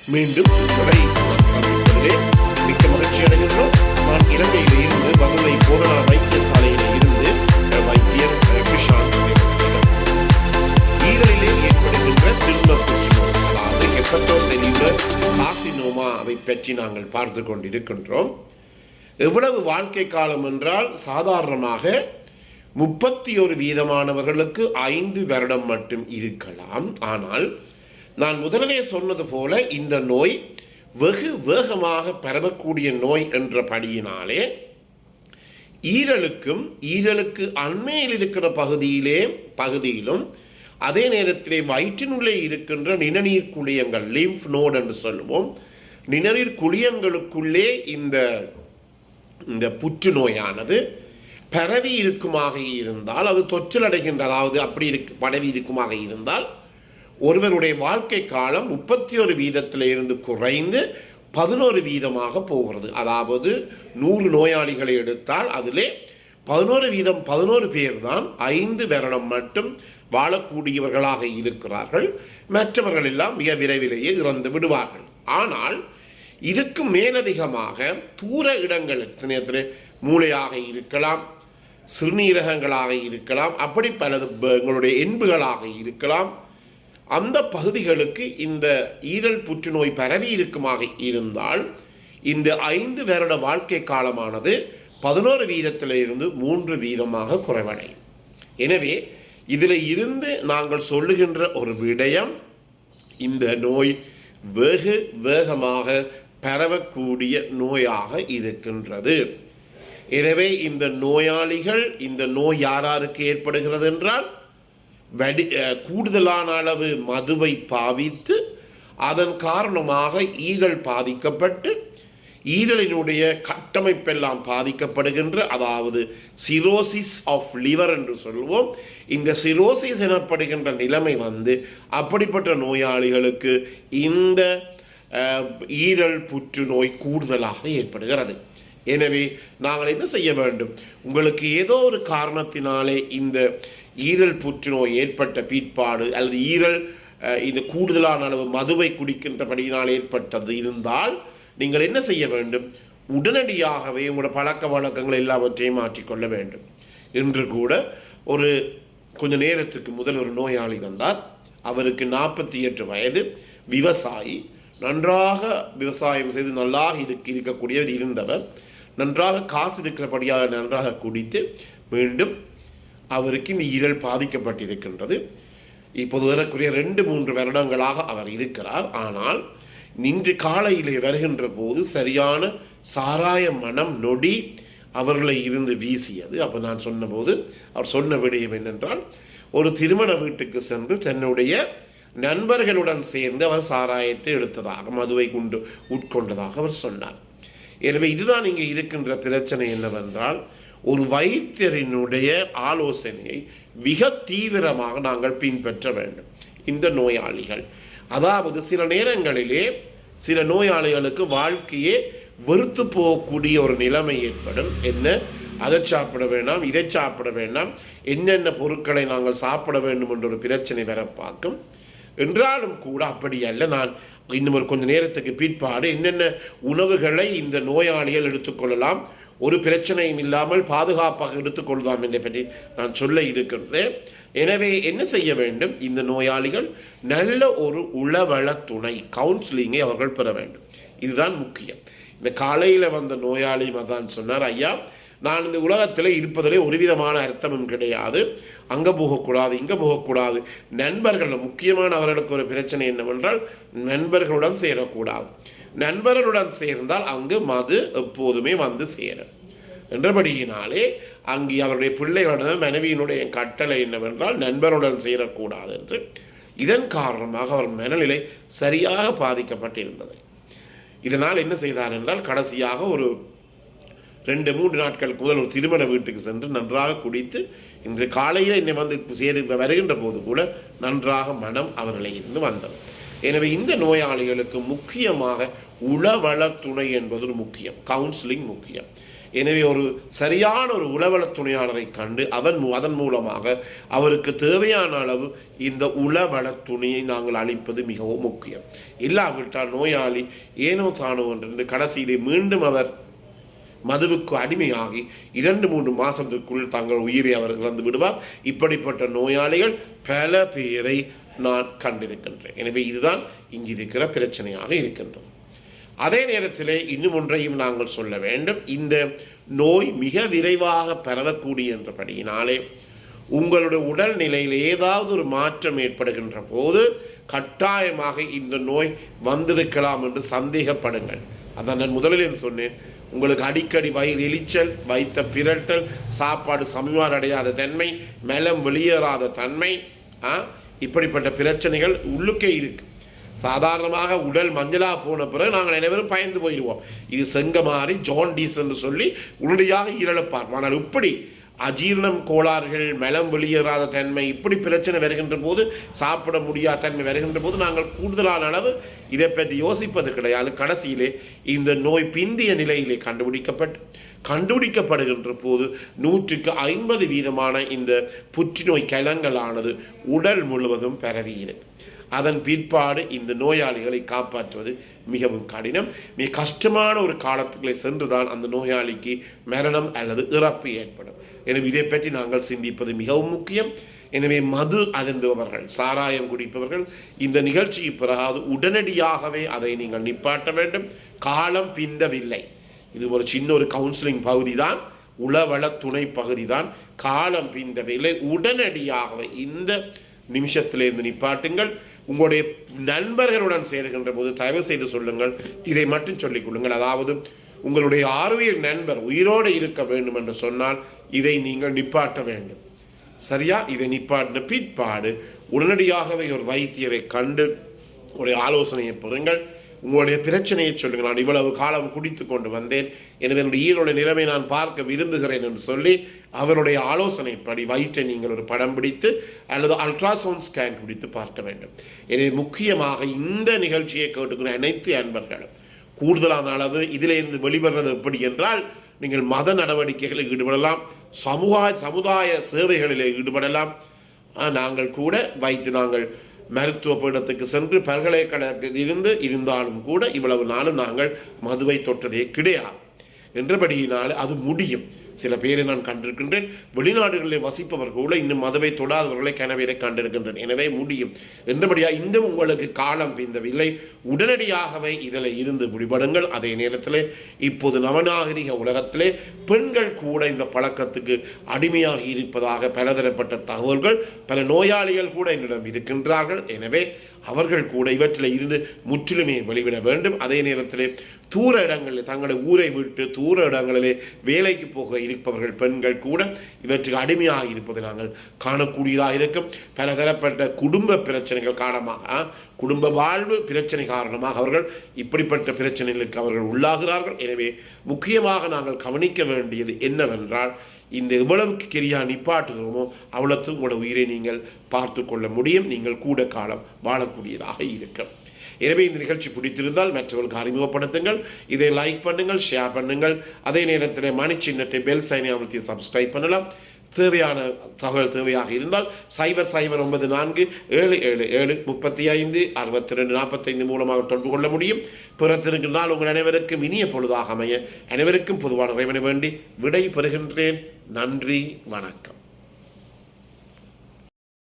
மீண்டும் உங்களை சந்திப்பதிலே மிக்க மகிழ்ச்சி அடைகின்றோம். நான் இலங்கையில் இருந்து மதுரை போதனா வைத்தியசாலையில் இருந்து வைத்தியர் விஷால் ஈரலிலே ஏற்படுகின்ற திரும்ப புற்றுநோய், அதாவது ஹெப்படோசெல்லுலர் கார்சினோமாவை பற்றி நாங்கள் பார்த்து கொண்டிருக்கின்றோம். எவ்வளவு வாழ்க்கை காலம் என்றால் சாதாரணமாக 31% 5 வருடம் மட்டும் இருக்கலாம். ஆனால் நான் முதலிலே சொன்னது போல இந்த நோய் வெகு வேகமாக பரவக்கூடிய நோய் என்றபடியினாலே ஈரலுக்கு அண்மையில் இருக்கிற பகுதியிலும் அதே நேரத்திலே வயிற்றினுள்ளே இருக்கின்ற நிணநீர் குழியங்கள், லிம்ஃப் நோட் என்று சொல்லுவோம், நிணநீர் குழியங்களுக்குள்ளே இந்த புற்றுநோயானது பரவி இருக்குமாக இருந்தால், அது தொற்றிலடைகின்ற, அதாவது அப்படி பரவி இருக்குமாக இருந்தால் ஒருவருடைய வாழ்க்கை காலம் 31% குறைந்து 11% போகிறது. அதாவது 100 நோயாளிகளை எடுத்தால் அதிலே 11 பேர் தான் 5 வருடம் மட்டும் வாழக்கூடியவர்களாக இருக்கிறார்கள். மற்றவர்கள் எல்லாம் மிக விரைவிலேயே இறந்து விடுவார்கள். ஆனால் இதுக்கு மேலதிகமாக தூர இடங்களுக்கு மூளையாக இருக்கலாம், சிறுநீரகங்களாக இருக்கலாம், அப்படி பலது எங்களுடைய எண்புகளாக இருக்கலாம், அந்த பகுதிகளுக்கு இந்த ஈரல் புற்றுநோய் பரவி இருக்குமாக இருந்தால் இந்த 5 வருட வாழ்க்கை காலமானது 11% 3% குறைவடையும். எனவே இதில் இருந்து நாங்கள் சொல்லுகின்ற ஒரு விடயம், இந்த நோய் வெகு வேகமாக பரவக்கூடிய நோயாக இருக்கின்றது. எனவே இந்த நோயாளிகள், இந்த நோய் யாருக்கு ஏற்படுகிறது என்றால் கூடுதலான அளவு மதுவை பாவித்து அதன் காரணமாக ஈரல் பாதிக்கப்பட்டு ஈரலினுடைய கட்டமைப்பெல்லாம் பாதிக்கப்படுகின்ற, அதாவது சிரோசிஸ் ஆஃப் லிவர் என்று சொல்வோம். இந்த சிரோசிஸ் எனப்படுகின்ற நிலைமை அப்படிப்பட்ட நோயாளிகளுக்கு இந்த ஈரல் புற்றுநோய் கூடுதலாக ஏற்படுகிறது. எனவே நாங்கள் என்ன செய்ய வேண்டும்? உங்களுக்கு ஏதோ ஒரு காரணத்தினாலே இந்த ஈரல் புற்றுநோய் ஏற்பட்ட பிற்பாடு அல்லது இந்த கூடுதலான அளவு மதுவை குடிக்கின்றபடியினால் ஏற்பட்டது இருந்தால் நீங்கள் என்ன செய்ய வேண்டும்? உடனடியாகவே உங்களோட பழக்க வழக்கங்கள் எல்லாவற்றையும் மாற்றிக்கொள்ள வேண்டும். இன்று கூட கொஞ்ச நேரத்துக்கு முதல் ஒரு நோயாளி வந்தார். அவருக்கு 48 வயது, விவசாயி, நன்றாக விவசாயம் செய்து நல்லாக இருக்கக்கூடியவர் இருந்தவர். நன்றாக காசு இருக்கிறபடியாக நன்றாக குடித்து மீண்டும் அவருக்கு இந்த ஈரல் பாதிக்கப்பட்டிருக்கின்றது. இப்போது வரக்கூடிய 2-3 வருடங்களாக அவர் இருக்கிறார். ஆனால் இன்று காலையிலே வருகின்ற போது சரியான சாராய மனம் நொடி அவர்களை இருந்து வீசியது. அப்போ நான் சொன்னபோது அவர் சொன்ன விடயம் என்னென்றால், ஒரு திருமண வீட்டுக்கு சென்று தன்னுடைய நண்பர்களுடன் சேர்ந்து அவர் சாராயத்தை எடுத்ததாக, மதுவை உட்கொண்டதாக அவர் சொன்னார். எனவே இதுதான் இங்கே இருக்கின்ற பிரச்சனை என்னவென்றால், ஒரு வைத்தியரினுடைய ஆலோசனையை மிக தீவிரமாக நாங்கள் பின்பற்ற வேண்டும். இந்த நோயாளிகள், அதாவது சில நேரங்களிலே சில நோயாளிகளுக்கு வாழ்க்கையே வெறுத்து போகக்கூடிய ஒரு நிலைமை ஏற்படும். அதை சாப்பிட வேண்டாம், இதை சாப்பிட வேண்டாம், என்னென்ன பொருட்களை நாங்கள் சாப்பிட வேண்டும் என்ற ஒரு பிரச்சனை வர பார்க்கும். என்றாலும் கூட அப்படி அல்ல. நான் இன்னும் கொஞ்சம் நேரத்துக்கு பிற்பாடு என்னென்ன உணவுகளை இந்த நோயாளிகள் எடுத்துக்கொள்ளலாம், ஒரு பிரச்சனையும் இல்லாமல் பாதுகாப்பாக எடுத்துக்கொள்ளலாம் என்பதை பற்றி நான் சொல்ல இருக்கின்றேன். எனவே என்ன செய்ய வேண்டும்? இந்த நோயாளிகள் நல்ல ஒரு உளவள துணை, கவுன்சிலிங்கை அவர்கள் பெற வேண்டும். இதுதான் முக்கியம். இந்த காலையில் வந்த நோயாளி தான் சொன்னார், ஐயா, நான் இந்த உலகத்தில் இருப்பதிலே ஒரு விதமான அர்த்தமும் கிடையாது, அங்கே போகக்கூடாது, இங்கே போகக்கூடாது, நண்பர்கள், முக்கியமான அவர்களுக்கு ஒரு பிரச்சனை என்னவென்றால் நண்பர்களுடன் சேரக்கூடாது, நண்பர்களுடன் சேர்ந்தால் அங்கு மது எப்போதுமே சேரும் என்றபடியினாலே அங்கே அவருடைய பிள்ளைகளோட மனைவியினுடைய கட்டளை என்னவென்றால் நண்பருடன் சேரக்கூடாது என்று. இதன் காரணமாக அவர் மனநிலை சரியாக பாதிக்கப்பட்டிருந்தது. இதனால் என்ன செய்தார் என்றால், கடைசியாக ஒரு 2-3 நாட்களுக்கு முதல் ஒரு திருமண வீட்டுக்கு சென்று நன்றாக குடித்து இன்று காலையில் என்னை வருகின்ற போது கூட நன்றாக மனம் அவர்களை இருந்து வந்தது. எனவே இந்த நோயாளிகளுக்கு முக்கியமாக உளவள துணை என்பது முக்கியம், கவுன்சிலிங் முக்கியம். எனவே ஒரு சரியான ஒரு உளவள துணையாளரை கண்டு அதன் மூலமாக அவருக்கு தேவையான அளவு இந்த உளவள துணியை நாங்கள் அளிப்பது மிகவும் முக்கியம். இல்லாவிட்டால் நோயாளி ஏனோ தானோ என்று கடைசியிலே மீண்டும் அவர் மதுவுக்கு அடிமையாகி 2-3 மாதத்திற்குள் தங்கள் உயிரை அவர் இறந்து விடுவார். இப்படிப்பட்ட நோயாளிகள் பல பேரை நான் கண்டிருக்கின்றேன். எனவே இதுதான் இங்கு இருக்கிற பிரச்சனையாக இருக்கின்றது. அதே நேரத்தில் இன்னும் ஒன்றையும் நாங்கள் சொல்ல வேண்டும். இந்த நோய் மிக விரைவாக பரவக்கூடிய என்றபடியினாலே உங்களுடைய உடல்நிலையில் ஏதாவது ஒரு மாற்றம் ஏற்படுகின்ற போது கட்டாயமாக இந்த நோய் வந்திருக்கலாம் என்று சந்தேகப்படுங்கள். அதான் நான் முதலில் சொன்னேன். உங்களுக்கு அடிக்கடி வயிறு எரிச்சல், வைத்த பிரட்டல், சாப்பாடு சமீபார் அடையாத தன்மை, மெலம் வெளியேறாத தன்மை, இப்படிப்பட்ட பிரச்சனைகள் உள்ளுக்கே இருக்கு. சாதாரணமாக உடல் மஞ்சளாக போன பிறகு நாங்கள் அனைவரும் பயந்து போயிடுவோம். இது செங்கமாறி ஜாண்டிஸ் என்று சொல்லி உடனடியாக இழப்பார். ஆனால் இப்படி அஜீர்ணம் கோளாறுகள், மெலம் வெளியேறாத தன்மை, இப்படி பிரச்சனை வருகின்ற போது, சாப்பிட முடியாத தன்மை வருகின்ற போது நாங்கள் கூடுதலான அளவு இதை பற்றி யோசிப்பது கிடையாது. கடைசியிலே இந்த நோய் பிந்திய நிலையிலே கண்டுபிடிக்கப்படுகின்ற போது 150% இந்த புற்றுநோய் கலங்களானது உடல் முழுவதும் பரவியிருக்கு. அதன் பிற்பாடு இந்த நோயாளிகளை காப்பாற்றுவது மிகவும் கடினம். மிக கஷ்டமான ஒரு காலத்துக்குள்ளே சென்றுதான் அந்த நோயாளிக்கு மரணம் அல்லது இறப்பு ஏற்படும். எனவே இதை பற்றி நாங்கள் சிந்திப்பது மிகவும் முக்கியம். எனவே மது அருந்துபவர்கள், சாராயம் குடிப்பவர்கள் இந்த நிகழ்ச்சிக்கு பிறகு உடனடியாகவே அதை நீங்கள் நிப்பாட்ட வேண்டும். காலம் பிந்தவில்லை. இது ஒரு சின்ன ஒரு கவுன்சிலிங் பகுதி தான், உளவள துணை பகுதி தான். காலம் பிந்தவில்லை. உடனடியாகவே இந்த நிமிஷத்திலிருந்து நிப்பாட்டுங்கள். உங்களுடைய நண்பர்களுடன் சேருகின்ற போது தயவு செய்து சொல்லுங்கள், இதை மட்டும் சொல்லிக் கொள்ளுங்கள். அதாவது உங்களுடைய ஆரோக்கிய நண்பர் உயிரோடு இருக்க வேண்டும் என்று சொன்னால் இதை நீங்கள் நிப்பாட்ட வேண்டும். சரியா? இதை நிப்பாட்டின பிற்பாடு உடனடியாகவே ஒரு வைத்தியரை கண்டு ஒரு ஆலோசனையை பெறுங்கள். உங்களுடைய பிரச்சனையை சொல்லுங்கள். நான் இவ்வளவு காலம் குடித்து கொண்டு வந்தேன், எனவே என்னுடைய ஈரோட நிலைமை நான் பார்க்க விரும்புகிறேன் என்று சொல்லி அவருடைய ஆலோசனைப்படி வயிற்றை நீங்கள் ஒரு படம் பிடித்து அல்லது அல்ட்ராசவுண்ட் ஸ்கேன் பிடித்து பார்க்க வேண்டும். எனவே முக்கியமாக இந்த நிகழ்ச்சியை கேட்டுக்கிற அனைத்து அன்பர்களும் கூடுதலான அளவு இதிலிருந்து வெளிவருவது எப்படி என்றால், நீங்கள் மத நடவடிக்கைகளில் ஈடுபடலாம், சமுதாய சேவைகளில் ஈடுபடலாம். நாங்கள் கூட நாங்கள் மருத்துவ பீடத்துக்கு சென்று பல்கலைக்கழகத்தில் இருந்தாலும் கூட இவ்வளவு நாளும் நாங்கள் மதுவை தொட்டதே கிடையாது என்றபடியினால் அது முடியும். சில பேரை நான் கண்டிருக்கின்றேன். வெளிநாடுகளில் வசிப்பவர்கள் கூட இன்னும் மதுவை தொடாதவர்களை கனவேரை கண்டிருக்கின்றேன். எனவே முடியும் என்றபடியாக இன்னும் உங்களுக்கு காலம் பிந்தவில்லை. உடனடியாகவே இதில் இருந்து முடிபடுங்கள். அதே நேரத்தில் இப்போது நவநாகரிக உலகத்திலே பெண்கள் கூட இந்த பழக்கத்துக்கு அடிமையாக இருப்பதாக பலதரப்பட்ட தகவல்கள், பல நோயாளிகள் கூட என்னிடம் இருக்கின்றார்கள். எனவே அவர்கள் கூட இவற்றில் இருந்து முற்றிலுமே வெளிவிட வேண்டும். அதே நேரத்தில் தூர இடங்களில், தங்களை ஊரை விட்டு தூர இடங்களிலே வேலைக்கு போக இருப்பவர்கள் பெண்கள் கூட இவற்றுக்கு அடிமையாக இருப்பதை நாங்கள் காணக்கூடியதாக இருக்கும். பலதரப்பட்ட குடும்ப பிரச்சனைகள் காரணமாக, குடும்ப வாழ்வு பிரச்சனை காரணமாக அவர்கள் இப்படிப்பட்ட பிரச்சனைகளுக்கு அவர்கள் உள்ளாகிறார்கள். எனவே முக்கியமாக நாங்கள் கவனிக்க வேண்டியது என்னவென்றால், இந்த எவ்வளவுக்கு கிரியா நிப்பாட்டுகிறோமோ அவ்வளவு உங்களோட உயிரை நீங்கள் பார்த்து கொள்ள முடியும். நீங்கள் கூட காலம் வாழக்கூடியதாக இருக்கும். எனவே இந்த நிகழ்ச்சி பிடித்திருந்தால் மற்றவர்களுக்கு அறிமுகப்படுத்துங்கள். இதை லைக் பண்ணுங்கள், ஷேர் பண்ணுங்கள். அதே நேரத்தில் மணி சின்னத்தை பெல் சைனை அமர்த்தி சப்ஸ்கிரைப் பண்ணலாம். தேவையான தகவல் தேவையாக இருந்தால் 00947777356245 மூலமாக தொடர்பு கொள்ள முடியும். பிறத்திருந்தால் உங்கள் அனைவருக்கும் இனிய பொழுதாக அமைய அனைவருக்கும் பொதுவான இறைவனை வேண்டி விடை பெறுகின்றேன். நன்றி, வணக்கம்.